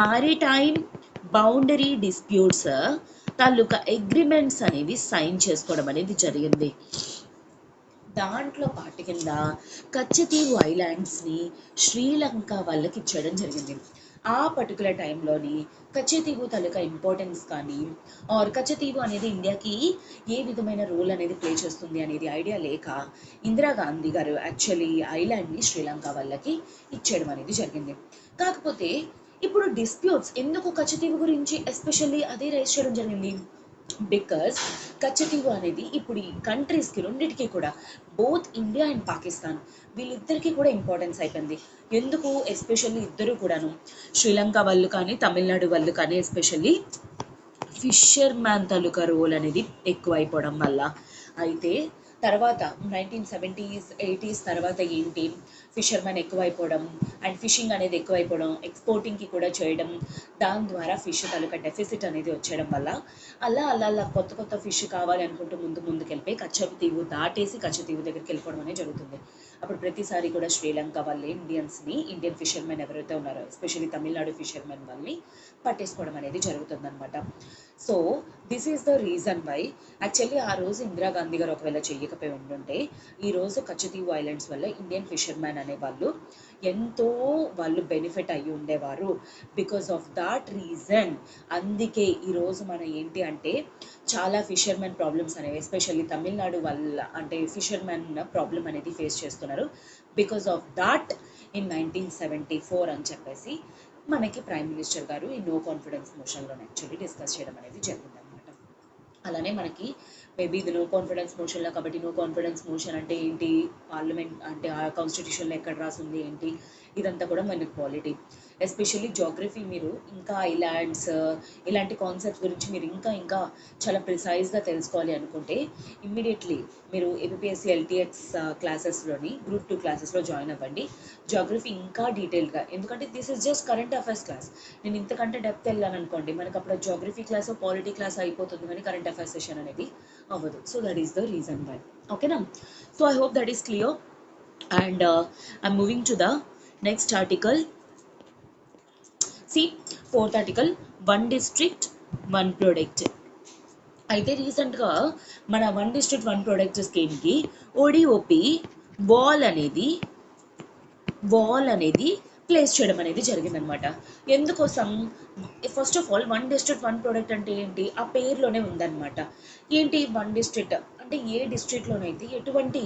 మారిటైమ్ బౌండరీ డిస్ప్యూట్స్ తాలూకా అగ్రిమెంట్స్ అనేవి సైన్ చేసుకోవడం అనేది జరిగింది. దాంట్లో పార్ట్ కింద కచ్చతీవు ఐలాండ్స్ని శ్రీలంక వాళ్ళకి ఇచ్చడం జరిగింది. ఆ పర్టికులర్ టైంలోని కచ్చతీవు తాలూకా ఇంపార్టెన్స్ కానీ ఆర్ కచ్చతీవు అనేది ఇండియాకి ఏ విధమైన రోల్ అనేది ప్లే చేస్తుంది అనేది ఐడియా లేక ఇందిరాగాంధీ గారు యాక్చువల్లీ ఐలాండ్ని శ్రీలంక వాళ్ళకి ఇచ్చేయడం అనేది జరిగింది. కాకపోతే ఇప్పుడు డిస్ప్యూట్స్ ఎందుకు కచ్చతీవు గురించి ఎస్పెషల్లీ అదే రైజ్ చేయడం జరిగింది, బికాస్ కచ్చతీవు అనేది ఇప్పుడు ఈ కంట్రీస్కి రెండింటికి కూడా బోత్ ఇండియా అండ్ పాకిస్తాన్ వీళ్ళిద్దరికీ కూడా ఇంపార్టెన్స్ అయిపోయింది. ఎందుకు, ఎస్పెషల్లీ ఇద్దరు కూడాను శ్రీలంక వాళ్ళు కానీ తమిళనాడు వాళ్ళు కానీ ఎస్పెషల్లీ ఫిషర్ మ్యాన్ తాలూకా రోల్ అనేది ఎక్కువ అయిపోవడం వల్ల. అయితే తర్వాత 1970s 80s తర్వాత ఏంటి, ఫిషర్మెన్ ఎక్కువైపోవడం అండ్ ఫిషింగ్ అనేది ఎక్కువైపోవడం, ఎక్స్పోర్టింగ్కి కూడా చేయడం, దాని ద్వారా ఫిష్ తాలూకా డెఫిసిట్ అనేది వచ్చేయడం వల్ల అలా కొత్త ఫిష్ కావాలి అనుకుంటూ ముందుకు వెళ్ళిపోయి కచ్చతీవు దాటేసి కచ్చతీవు దగ్గరికి వెళ్ళిపోవడం అనేది జరుగుతుంది. అప్పుడు ప్రతిసారి కూడా శ్రీలంక వాళ్ళే ఇండియన్ ఫిషర్మెన్ ఎవరైతే ఉన్నారో ఎస్పెషల్లీ తమిళనాడు ఫిషర్మెన్ వాళ్ళని పట్టేసుకోవడం అనేది జరుగుతుందన్నమాట. So this is the reason why actually ఆ రోజు ఇందిరాగాంధీ గారు ఒకవేళ చేయకపోయి ఉంటుంటే ఈరోజు కచ్చతీవు ఐలాండ్స్ వల్ల ఇండియన్ ఫిషర్మెన్ అనే ఎంతో వాళ్ళు బెనిఫిట్ అయ్యి ఉండేవారు. బికాస్ ఆఫ్ దాట్ రీజన్ అందుకే ఈరోజు మన ఏంటి అంటే చాలా ఫిషర్మెన్ ప్రాబ్లమ్స్ అనేవి ఎస్పెషల్లీ తమిళనాడు వాళ్ళ అంటే ఫిషర్మెన్ ప్రాబ్లం అనేది ఫేస్ చేస్తున్నారు. బికాస్ ఆఫ్ దాట్ ఇన్ 1974 అని చెప్పేసి మనకి ప్రైమ్ మినిస్టర్ గారు ఈ నో కాన్ఫిడెన్స్ మోషన్లో యాక్చువల్లీ డిస్కస్ చేయడం అనేది జరిగిందనమాట. అలానే మనకి మేబీ ఇది నో కాన్ఫిడెన్స్ మోషన్లో కాబట్టి నో కాన్ఫిడెన్స్ మోషన్ అంటే ఏంటి, పార్లమెంట్ అంటే ఆ కాన్స్టిట్యూషన్లో ఎక్కడ రాసింది ఏంటి, ఇదంతా కూడా మనకి పాలిటీ. ఎస్పెషల్లీ జాగ్రఫీ మీరు ఇంకా ఐలాండ్స్ ఇలాంటి కాన్సెప్ట్స్ గురించి మీరు ఇంకా చాలా ప్రిసైజ్గా తెలుసుకోవాలి అనుకుంటే ఇమ్మీడియట్లీ మీరు ఏపీఎస్సి ఎల్టీఎక్స్ క్లాసెస్లోని గ్రూప్ 2 క్లాసెస్లో జాయిన్ అవ్వండి. జాగ్రఫీ ఇంకా డీటెయిల్గా, ఎందుకంటే this is just current affairs class. నేను ఇంతకంటే డెప్త్ వెళ్ళాను అనుకోండి, మనకు అప్పుడు జాగ్రఫీ క్లాస్ పాలిటీ క్లాస్ అయిపోతుంది కానీ కరెంట్ అఫైర్స్ సెషన్ అనేది అవ్వదు. So that is the reason why. ఓకేనా? So I hope that is clear. And I'm moving to the next article. See, fourth article, one district, one product. అయితే రీసెంట్గా మన వన్ డిస్ట్రిక్ట్ వన్ ప్రొడక్ట్ స్కీమ్కి ఓడిఓపి వాల్ అనేది ప్లేస్ చేయడం అనేది జరిగిందనమాట. ఎందుకోసం? First of all one district one product అంటే ఏంటి, ఆ పేరులోనే ఉందన్నమాట. ఏంటి వన్ డిస్ట్రిక్ట్ అంటే ఏ డిస్ట్రిక్ట్లోనైతే ఎటువంటి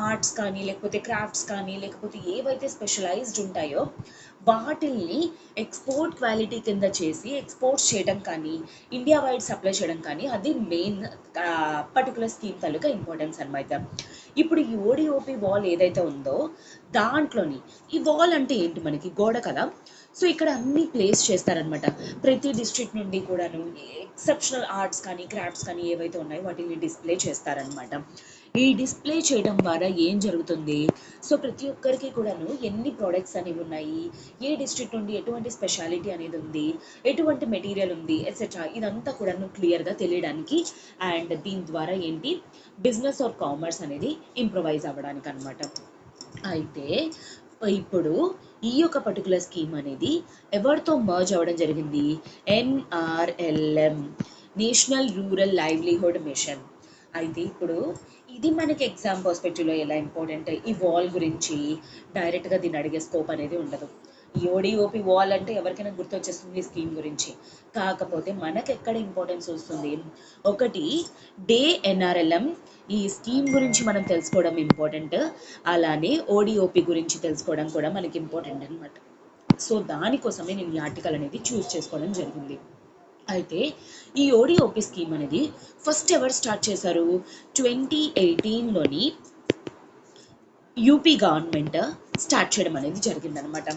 ఆర్ట్స్ కానీ లేకపోతే క్రాఫ్ట్స్ కానీ లేకపోతే ఏవైతే స్పెషలైజ్డ్ ఉంటాయో వాటిల్ని ఎక్స్పోర్ట్ క్వాలిటీ కింద చేసి ఎక్స్పోర్ట్స్ చేయడం కానీ ఇండియా వైడ్ సప్లై చేయడం కానీ అది మెయిన్ పర్టికులర్ స్కీమ్ తాలూకా ఇంపార్టెన్స్ అనమాట. ఇప్పుడు ఈ ఓడిఓపి వాల్ ఏదైతే ఉందో దాంట్లోని ఈ వాల్ అంటే ఏంటి, మనకి గోడ కదా. సో ఇక్కడ అన్ని ప్లేస్ చేస్తారనమాట. ప్రతి డిస్ట్రిక్ట్ నుండి కూడాను ఎక్సెప్షనల్ ఆర్ట్స్ కానీ క్రాఫ్ట్స్ కానీ ఏవైతే ఉన్నాయో వాటిని డిస్ప్లే చేస్తారనమాట. ఈ డిస్ప్లే చేయడం ద్వారా ఏం జరుగుతుంది, సో ప్రతి ఒక్కరికి కూడాను ఎన్ని ప్రోడక్ట్స్ అనేవి ఉన్నాయి, ఏ డిస్ట్రిక్ట్ నుండి ఎటువంటి స్పెషాలిటీ అనేది ఉంది, ఎటువంటి మెటీరియల్ ఉంది ఎట్సెట్రా, ఇదంతా కూడాను క్లియర్గా తెలియడానికి అండ్ దీని ద్వారా ఏంటి బిజినెస్ ఆర్ కామర్స్ అనేది ఇంప్రొవైజ్ అవ్వడానికి అనమాట. అయితే ఇప్పుడు ఈ యొక్క పర్టికులర్ స్కీమ్ అనేది ఎవరితో మర్జ్ అవ్వడం జరిగింది, NRLM, national rural livelihood machine. అయితే ఇప్పుడు ఇది మనకి ఎగ్జామ్ పర్స్పెక్టివ్లో ఎలా ఇంపార్టెంట్, ఈ వాల్ గురించి డైరెక్ట్గా దీన్ని అడిగే స్కోప్ అనేది ఉండదు. ఈ ఓడిఓపి వాల్ అంటే ఎవరికైనా గుర్తొచ్చేస్తుంది స్కీమ్ గురించి. కాకపోతే మనకు ఎక్కడ ఇంపార్టెన్స్ వస్తుంది, ఒకటి డే NRLM ఈ స్కీమ్ గురించి మనం తెలుసుకోవడం ఇంపార్టెంట్, అలానే ఓడిఓపి గురించి తెలుసుకోవడం కూడా మనకి ఇంపార్టెంట్ అనమాట. సో దానికోసమే నేను ఈ ఆర్టికల్ అనేది చూస్ చేసుకోవడం జరిగింది. అయితే ఈ ఓడిఓపి స్కీమ్ అనేది ఫస్ట్ ఎవరు స్టార్ట్ చేశారు, 2018లోని యూపీ గవర్నమెంట్ స్టార్ట్ చేయడం అనేది జరిగిందనమాట.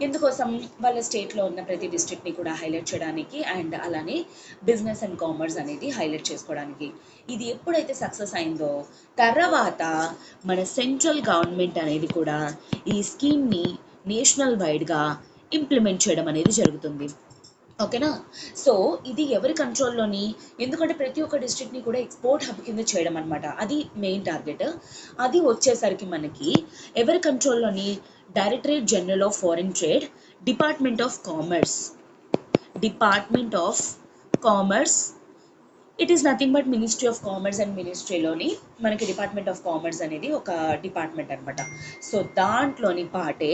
ఎందుకోసం, వాళ్ళ స్టేట్లో ఉన్న ప్రతి డిస్ట్రిక్ట్ని కూడా హైలైట్ చేయడానికి అండ్ అలానే బిజినెస్ అండ్ కామర్స్ అనేది హైలైట్ చేసుకోవడానికి. ఇది ఎప్పుడైతే సక్సెస్ అయిందో తర్వాత మన సెంట్రల్ గవర్నమెంట్ అనేది కూడా ఈ స్కీమ్ని నేషనల్ వైడ్గా ఇంప్లిమెంట్ చేయడం అనేది జరుగుతుంది. ఓకేనా? సో ఇది ఎవరి కంట్రోల్లోని, ఎందుకంటే ప్రతి ఒక్క డిస్ట్రిక్ట్ని కూడా ఎక్స్పోర్ట్ హబ్ కింద చేయడం అనమాట, అది మెయిన్ టార్గెట్. అది వచ్చేసరికి మనకి ఎవరి కంట్రోల్లోని, directorate general of foreign trade, department of commerce. It is nothing but ministry of commerce and మినిస్ట్రీలోని మనకి డిపార్ట్మెంట్ ఆఫ్ కామర్స్ అనేది ఒక డిపార్ట్మెంట్ అనమాట. సో దాంట్లోని పాటే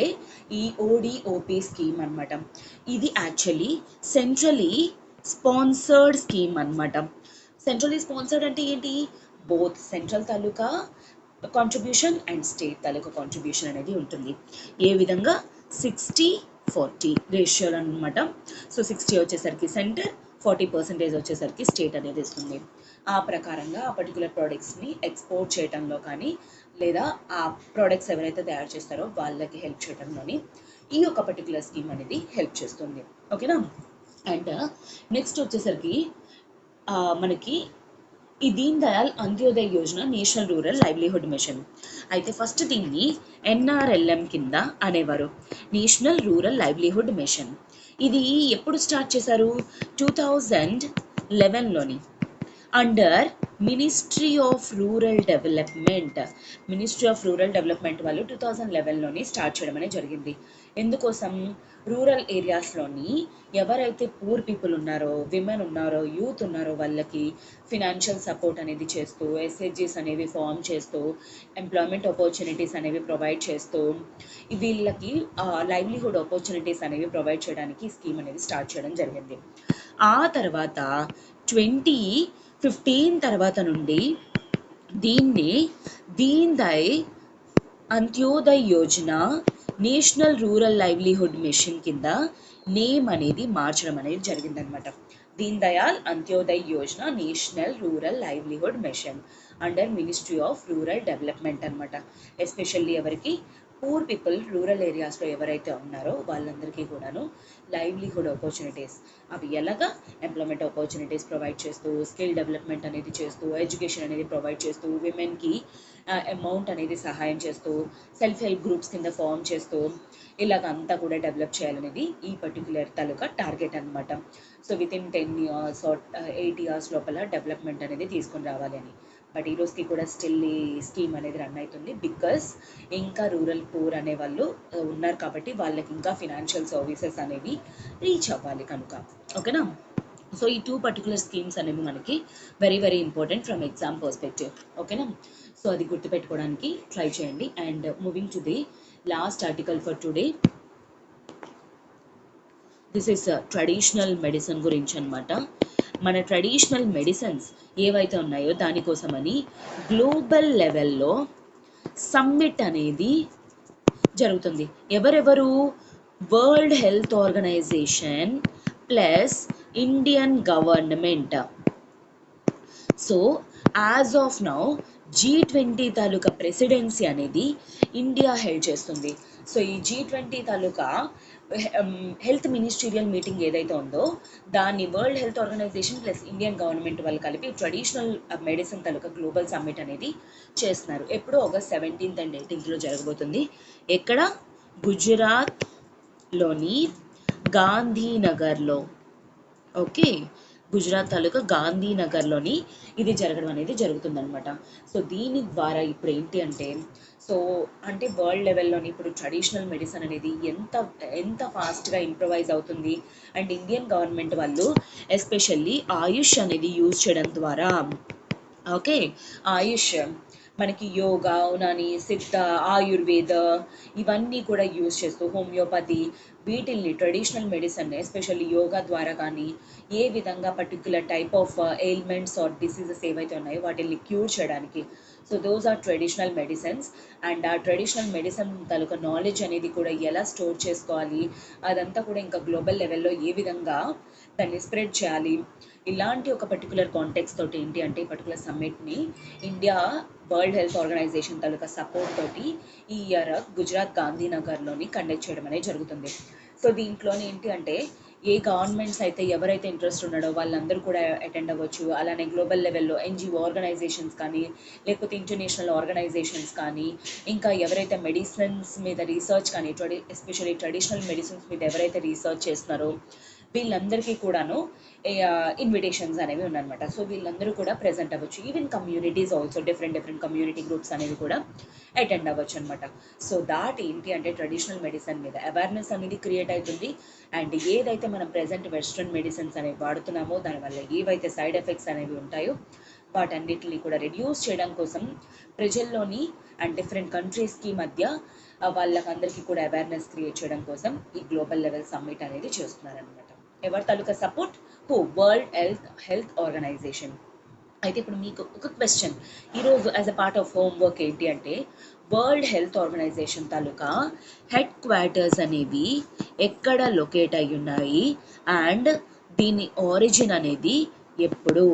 ఈ ఓడిఓపి స్కీమ్ అనమాట. ఇది యాక్చువల్లీ సెంట్రలీ స్పాన్సర్డ్ స్కీమ్ అనమాట. సెంట్రలీ స్పాన్సర్డ్ అంటే ఏంటి, both central taluka contribution and state taluka contribution అనేది ఉంటుంది. ఏ విధంగా 60-40 రేషియోలో అనమాట. సో 60 వచ్చేసరికి సెంటర్, 40% వచ్చేసరికి స్టేట్ అనేది ఇస్తుంది. ఆ ప్రకారంగా ఆ పర్టికులర్ ప్రోడక్ట్స్ని ఎక్స్పోర్ట్ చేయడంలో కానీ లేదా ఆ ప్రోడక్ట్స్ ఎవరైతే తయారు చేస్తారో వాళ్ళకి హెల్ప్ చేయడంలోని ఈ యొక్క పర్టికులర్ స్కీమ్ అనేది హెల్ప్ చేస్తుంది. ఓకేనా? అండ్ నెక్స్ట్ వచ్చేసరికి మనకి ఈ Deen Dayal Antyodaya Yojana national rural livelihood machine. అయితే ఫస్ట్ దీన్ని NRLM కింద అనేవారు, నేషనల్ రూరల్ లైవ్లీహుడ్ మిషన్. ఇది ఎప్పుడు స్టార్ట్ చేశారు, 2011లోని under ministry of rural development. వాళ్ళు 2011లోని స్టార్ట్ చేయడం అనేది జరిగింది. ఎందుకోసం, రూరల్ ఏరియాస్లోని ఎవరైతే పూర్ పీపుల్ ఉన్నారో, విమెన్ ఉన్నారో, యూత్ ఉన్నారో వాళ్ళకి ఫినాన్షియల్ సపోర్ట్ అనేది చేస్తూ, SHGs అనేవి ఫామ్ చేస్తూ, ఎంప్లాయ్మెంట్ ఆపర్చునిటీస్ అనేవి ప్రొవైడ్ చేస్తూ, వీళ్ళకి లైవ్లీహుడ్ ఆపర్చునిటీస్ అనేవి ప్రొవైడ్ చేయడానికి ఈ స్కీమ్ అనేది స్టార్ట్ చేయడం జరిగింది. ఆ తర్వాత 2015 తర్వాత నుండి దీన్ని Deen Dayal Antyodaya Yojana national rural livelihood mission కింద నేమ్ అనేది మార్చడం అనేది జరిగిందనమాట. Deen Dayal Antyodaya Yojana national rural livelihood mission under ministry of rural development అనమాట. ఎస్పెషల్లీ ఎవరికి పూర్ పీపుల్ రూరల్ ఏరియాస్లో ఎవరైతే ఉన్నారో వాళ్ళందరికీ కూడాను లైవ్లీహుడ్ ఆపర్చునిటీస్ అవి ఎలాగా ఎంప్లాయ్మెంట్ ఆపర్చునిటీస్ ప్రొవైడ్ చేస్తూ, స్కిల్ డెవలప్మెంట్ అనేది చేస్తూ, ఎడ్యుకేషన్ అనేది ప్రొవైడ్ చేస్తూ, విమెన్కి అమౌంట్ అనేది సహాయం చేస్తూ, సెల్ఫ్ హెల్ప్ గ్రూప్స్ కింద ఫామ్ చేస్తూ ఇలాగంతా కూడా డెవలప్ చేయాలనేది ఈ పర్టిక్యులర్ తాలూకా టార్గెట్ అనమాట. So within 10 years or 8 years లోపల డెవలప్మెంట్ అనేది తీసుకొని రావాలి అని. బట్ ఈ రోజుకి కూడా స్టిల్ ఈ స్కీమ్ అనేది రన్ అవుతుంది బికాస్ ఇంకా రూరల్ పూర్ అనే వాళ్ళు ఉన్నారు కాబట్టి వాళ్ళకి ఇంకా ఫినాన్షియల్ సర్వీసెస్ అనేవి రీచ్ అవ్వాలి కనుక. ఓకేనా. సో ఈ 2 పర్టికులర్ స్కీమ్స్ అనేవి మనకి very very important from exam perspective. ఓకేనా. సో అది గుర్తుపెట్టుకోవడానికి ట్రై చేయండి. And moving to the last article for today, this is traditional medicine గురించి అనమాట. మన ట్రెడిషనల్ మెడిసిన్స్ ఏవైతే ఉన్నాయో దానికోసమని గ్లోబల్ లెవెల్లో సమ్మిట్ అనేది జరుగుతుంది. ఎవరెవరు? World health organization plus Indian government. So as of now G20 తాలూకా ప్రెసిడెన్సీ అనేది ఇండియా హెల్డ్ చేస్తుంది. సో ఈ G20 తాలూకా హెల్త్ మినిస్టీరియల్ మీటింగ్ ఏదైతే ఉందో దాన్ని world health organization plus Indian government వాళ్ళు కలిపి ట్రెడిషనల్ మెడిసిన్ తాలూకా గ్లోబల్ సమ్మిట్ అనేది చేస్తున్నారు. ఎప్పుడు August 17th and 18th జరగబోతుంది. ఎక్కడ? గుజరాత్లోని గాంధీనగర్లో. ఓకే, గుజరాత్ తాలూకా గాంధీనగర్లోని ఇది జరగడం అనేది జరుగుతుందనమాట. సో దీని ద్వారా ఇప్పుడు ఏంటి అంటే, సో అంటే వరల్డ్ లెవెల్లోని ఇప్పుడు ట్రెడిషనల్ మెడిసిన్ అనేది ఎంత ఎంత ఫాస్ట్గా ఇంప్రొవైజ్ అవుతుంది. అండ్ ఇండియన్ గవర్నమెంట్ వాళ్ళు ఎస్పెషల్లీ ఆయుష్ అనేది యూజ్ చేయడం ద్వారా, ఓకే, ఆయుష్ మనకి యోగా, యునాని, సిద్ధ, ఆయుర్వేద ఇవన్నీ కూడా యూజ్ చేస్తూ హోమియోపతి వీటిల్ని ట్రెడిషనల్ మెడిసిన్ ఎస్పెషల్లీ యోగా ద్వారా కానీ ఏ విధంగా particular type of ailments or diseases ఏవైతే ఉన్నాయో వాటిని క్యూర్ చేయడానికి. So those are traditional medicines. And ఆ ట్రెడిషనల్ మెడిసిన్ తాలూకా నాలెడ్జ్ అనేది కూడా ఎలా స్టోర్ చేసుకోవాలి అదంతా కూడా ఇంకా గ్లోబల్ లెవెల్లో ఏ విధంగా దాన్ని స్ప్రెడ్ చేయాలి, ఇలాంటి ఒక పర్టికులర్ కాంటెక్స్ట్ తోటి ఏంటి అంటే ఈ పర్టికులర్ సమ్మిట్ని ఇండియా వరల్డ్ హెల్త్ ఆర్గనైజేషన్ తాలూకా సపోర్ట్ తోటి ఈ ఇయర్ గుజరాత్ గాంధీనగర్లోని కండక్ట్ చేయడం అనేది జరుగుతుంది. సో దీంట్లోనే ఏంటి అంటే ఏ గవర్నమెంట్స్ అయితే ఎవరైతే ఇంట్రెస్ట్ ఉన్నాడో వాళ్ళందరూ కూడా అటెండ్ అవ్వచ్చు. అలానే గ్లోబల్ లెవెల్లో NGO ఆర్గనైజేషన్స్ కానీ లేకపోతే ఇంటర్నేషనల్ ఆర్గనైజేషన్స్ కానీ ఇంకా ఎవరైతే మెడిసిన్స్ మీద రీసెర్చ్ కానీ ఎస్పెషల్లీ ట్రెడిషనల్ మెడిసిన్స్ మీద ఎవరైతే రీసెర్చ్ చేస్తున్నారో వీళ్ళందరికీ కూడాను ఇన్విటేషన్స్ అనేవి ఉన్నాయన్నమాట. సో వీళ్ళందరూ కూడా ప్రెజెంట్ అవ్వచ్చు. Even communities also different community groups అనేవి కూడా అటెండ్ అవ్వచ్చు అనమాట. సో దాట్ ఏంటి అంటే ట్రెడిషనల్ మెడిసిన్ మీద అవేర్నెస్ అనేది క్రియేట్ అవుతుంది. అండ్ ఏదైతే మనం ప్రెజెంట్ వెస్ట్రన్ మెడిసిన్స్ అనేవి వాడుతున్నామో దానివల్ల ఏవైతే సైడ్ ఎఫెక్ట్స్ అనేవి ఉంటాయో వాటన్నిటిని కూడా రెడ్యూస్ చేయడం కోసం ప్రజల్లోని అండ్ డిఫరెంట్ కంట్రీస్కి మధ్య వాళ్ళకందరికీ కూడా అవేర్నెస్ క్రియేట్ చేయడం కోసం ఈ గ్లోబల్ లెవెల్ సమ్మిట్ అనేది చేస్తున్నారనమాట. ఎవరి తాలూకా సపోర్ట్? World health organization. అయితే ఇప్పుడు మీకు ఒక క్వశ్చన్ ఈరోజు as a part of homework ఏంటి అంటే వరల్డ్ హెల్త్ ఆర్గనైజేషన్ తాలూకా హెడ్ క్వార్టర్స్ అనేవి ఎక్కడ లొకేట్ అయి ఉన్నాయి అండ్ దీని ఆరిజిన్ అనేది ఎప్పుడు?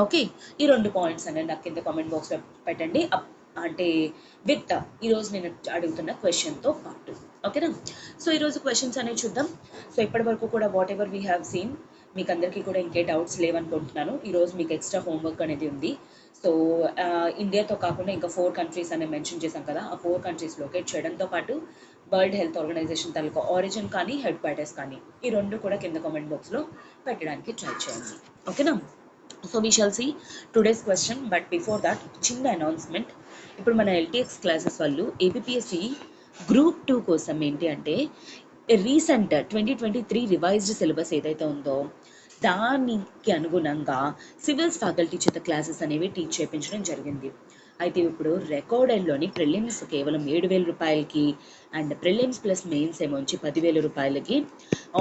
ఓకే, ఈ 2 పాయింట్స్ అనేది నాకు కింద కామెంట్ బాక్స్లో పెట్టండి. అంటే విత్ ఈరోజు నేను అడుగుతున్న క్వశ్చన్తో పాటు. ఓకేనా. సో ఈరోజు క్వశ్చన్స్ అనేవి చూద్దాం. సో ఇప్పటి వరకు కూడా what ever we have seen మీకు అందరికీ కూడా ఇంకే డౌట్స్ లేవనుకుంటున్నాను. ఈరోజు మీకు ఎక్స్ట్రా హోంవర్క్ అనేది ఉంది. సో ఇండియాతో కాకుండా ఇంకా 4 కంట్రీస్ అనేవి మెన్షన్ చేశాం కదా, ఆ 4 కంట్రీస్ లొకేట్ చేయడంతో పాటు వరల్డ్ హెల్త్ ఆర్గనైజేషన్ తాలూకా ఆరిజిన్ కానీ హెడ్ క్వార్టర్స్ కానీ ఈ 2 కూడా కింద కామెంట్ బాక్స్లో పెట్టడానికి ట్రై చేయండి. ఓకేనా. So we shall see today's question. But before that చిన్న అనౌన్స్మెంట్. ఇప్పుడు మన LTX క్లాసెస్ వాళ్ళు APPSC Group 2 కోసం ఏంటి అంటే రీసెంట్ 2023 రివైజ్డ్ సిలబస్ ఏదైతే ఉందో దానికి అనుగుణంగా సివిల్స్ ఫ్యాకల్టీ చేత క్లాసెస్ అనేవి టీచ్ చేయించడం జరిగింది. అయితే ఇప్పుడు రికార్డెడ్లోని ప్రిలిమ్స్ కేవలం 7,000 రూపాయలకి అండ్ ప్రిలిమ్స్ ప్లస్ మెయిన్స్ ఏమో వచ్చి 10,000 రూపాయలకి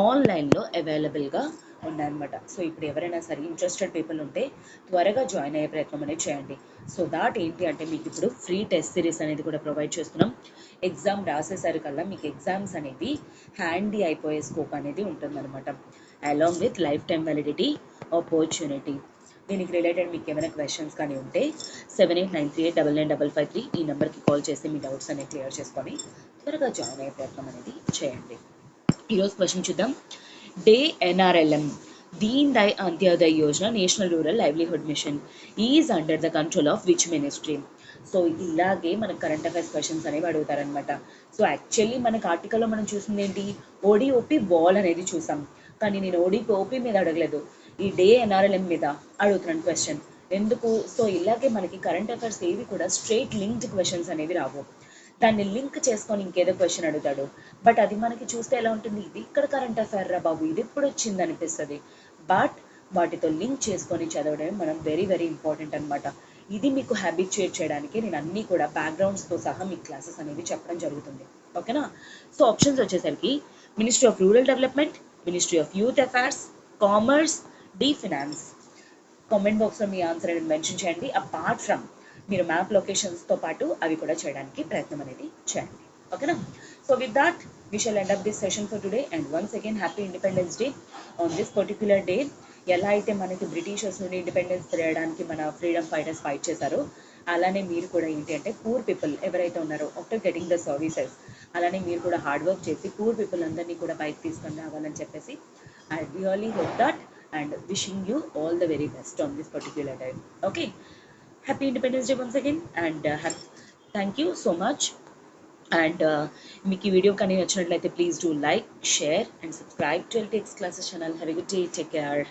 ఆన్లైన్లో అవైలబుల్గా ఉన్నాయన్నమాట. సో ఇప్పుడు ఎవరైనా సరే ఇంట్రెస్టెడ్ పీపుల్ ఉంటే త్వరగా జాయిన్ అయ్యే ప్రయత్నం అనేది చేయండి. సో దాట్ ఏంటి అంటే మీకు ఇప్పుడు ఫ్రీ టెస్ట్ సిరీస్ అనేది కూడా ప్రొవైడ్ చేస్తున్నాం. ఎగ్జామ్ రాసేసరికల్లా మీకు ఎగ్జామ్స్ అనేవి హ్యాండీ అయిపోయే స్కోప్ అనేది ఉంటుందన్నమాట. Along with life time validity opportunity. దీనికి రిలేటెడ్ మీకు ఏమైనా క్వశ్చన్స్ కానీ ఉంటే 7893899553 ఈ నెంబర్కి కాల్ చేసి మీ డౌట్స్ అనేవి క్లియర్ చేసుకొని త్వరగా జాయిన్ అయ్యే ప్రయత్నం అనేది చేయండి. ఈరోజు క్వశ్చన్ చూద్దాం. DAY NRLM, Deen Dayal Antyodaya Yojana, national rural livelihood mission is under the control of which ministry? So ఇలాగే మనకు కరెంట్ అఫైర్స్ క్వశ్చన్స్ అనేవి అడుగుతారనమాట. సో యాక్చువల్లీ మనకు ఆర్టికల్లో మనం చూసింది ఏంటి, ఓడిఓపి వాల్ అనేది చూసాం. కానీ నేను ఓడిఓపి మీద అడగలేదు, ఈ డే NRLM మీద అడుగుతున్నాను క్వశ్చన్. ఎందుకు? సో ఇలాగే మనకి కరెంట్ అఫైర్స్ ఏవి కూడా స్ట్రైట్ లింక్డ్ క్వశ్చన్స్ అనేవి రావు. దాన్ని లింక్ చేసుకొని ఇంకేదో క్వశ్చన్ అడుగుతాడు. బట్ అది మనకి చూస్తే ఎలా ఉంటుంది, ఇది ఇక్కడ కరెంట్ అఫైర్ రా బాబు, ఇది ఎప్పుడు వచ్చింది అనిపిస్తుంది. బట్ వాటితో లింక్ చేసుకొని చదవడం మనం వెరీ వెరీ ఇంపార్టెంట్ అనమాట. ఇది మీకు హ్యాబిచ్యుయేట్ చేయడానికి నేను అన్నీ కూడా బ్యాక్గ్రౌండ్స్తో సహా మీ క్లాసెస్ అనేవి చెప్పడం జరుగుతుంది. ఓకేనా? సో ఆప్షన్స్ వచ్చేసరికి ministry of rural development, ministry of youth affairs, commerce, the finance. Comment బాక్స్లో మీ ఆన్సర్ అనేది మెన్షన్ చేయండి. అపార్ట్ ఫ్రమ్ మీరు మ్యాప్ లొకేషన్స్తో పాటు అవి కూడా చేయడానికి ప్రయత్నం అనేది చేయండి. ఓకేనా? So with that we shall end up this session for today, and once again happy Independence Day. On this particular day, ఎలా అయితే మనకి బ్రిటిషర్స్ నుండి ఇండిపెండెన్స్ తెలియడానికి మన ఫ్రీడమ్ ఫైటర్స్ ఫైట్ చేశారో, అలానే మీరు కూడా ఏంటి అంటే పూర్ పీపుల్ ఎవరైతే ఉన్నారో ఆఫ్టర్ గెటింగ్ ద సర్వీసెస్, అలానే మీరు కూడా హార్డ్ వర్క్ చేసి పూర్ పీపుల్ అందరినీ కూడా పైకి తీసుకొని రావాలని చెప్పేసి I really hope that and wishing you all the very best on this particular day. Okay, happy Independence Day once again, and thank you so much. And మీకు ఈ వీడియో కానీ నచ్చినట్లయితే please do like, share and subscribe to LTX Classes channel. Have a good day. Take care.